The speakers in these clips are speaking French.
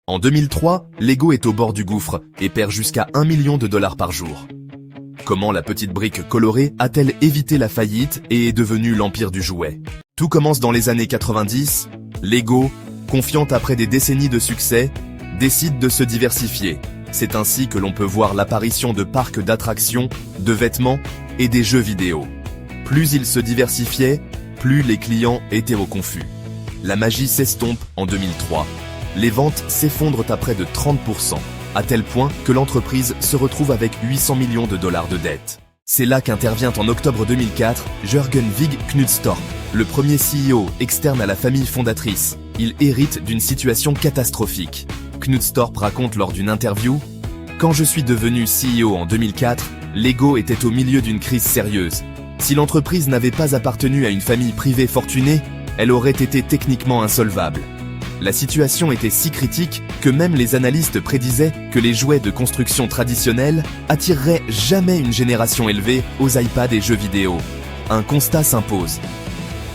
En 2003, Lego est au bord du gouffre et perd jusqu'à 1 million de dollars par jour. Comment la petite brique colorée a-t-elle évité la faillite et est devenue l'empire du jouet? Tout commence dans les années 90, Lego, confiante après des décennies de succès, décide de se diversifier. C'est ainsi que l'on peut voir l'apparition de parcs d'attractions, de vêtements et des jeux vidéo. Plus il se diversifiait, plus les clients étaient au confus. La magie s'estompe en 2003. Les ventes s'effondrent à près de 30%, à tel point que l'entreprise se retrouve avec 800 millions de dollars de dettes. C'est là qu'intervient en octobre 2004 Jørgen Vig Knudstorp, le premier CEO externe à la famille fondatrice. Il hérite d'une situation catastrophique. Knudstorp raconte lors d'une interview « Quand je suis devenu CEO en 2004, Lego était au milieu d'une crise sérieuse. Si l'entreprise n'avait pas appartenu à une famille privée fortunée, elle aurait été techniquement insolvable. La situation était si critique que même les analystes prédisaient que les jouets de construction traditionnels attireraient jamais une génération élevée aux iPads et jeux vidéo. Un constat s'impose.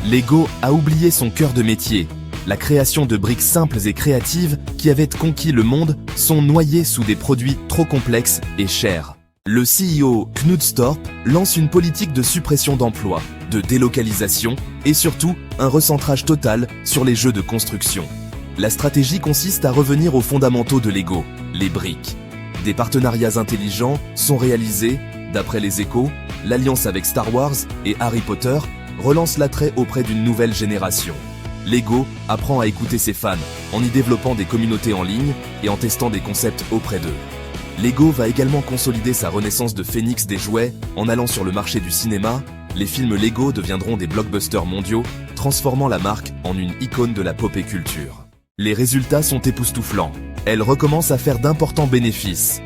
Lego a oublié son cœur de métier. La création de briques simples et créatives qui avaient conquis le monde sont noyées sous des produits trop complexes et chers. Le CEO Knudstorp lance une politique de suppression d'emplois, de délocalisation et surtout un recentrage total sur les jeux de construction. La stratégie consiste à revenir aux fondamentaux de Lego, les briques. Des partenariats intelligents sont réalisés, d'après les Échos, l'alliance avec Star Wars et Harry Potter relance l'attrait auprès d'une nouvelle génération. Lego apprend à écouter ses fans en y développant des communautés en ligne et en testant des concepts auprès d'eux. Lego va également consolider sa renaissance de phénix des jouets en allant sur le marché du cinéma. Les films Lego deviendront des blockbusters mondiaux, transformant la marque en une icône de la pop et culture. Les résultats sont époustouflants. Elle recommence à faire d'importants bénéfices.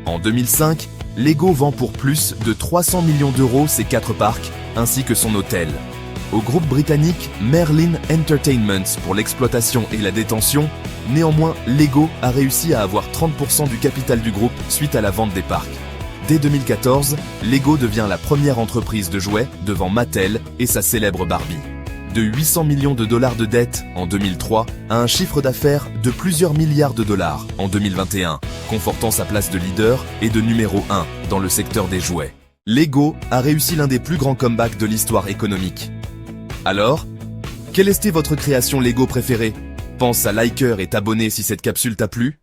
En 2005, Lego vend pour plus de 300 millions d'euros ses 4 parcs, ainsi que son hôtel. Au groupe britannique Merlin Entertainments pour l'exploitation et la détention, néanmoins Lego a réussi à avoir 30% du capital du groupe suite à la vente des parcs. Dès 2014, Lego devient la première entreprise de jouets devant Mattel et sa célèbre Barbie. De 800 millions de dollars de dettes en 2003 à un chiffre d'affaires de plusieurs milliards de dollars en 2021, confortant sa place de leader et de numéro 1 dans le secteur des jouets. Lego a réussi l'un des plus grands comebacks de l'histoire économique. Alors, quelle était votre création Lego préférée? Pense à liker et t'abonner si cette capsule t'a plu.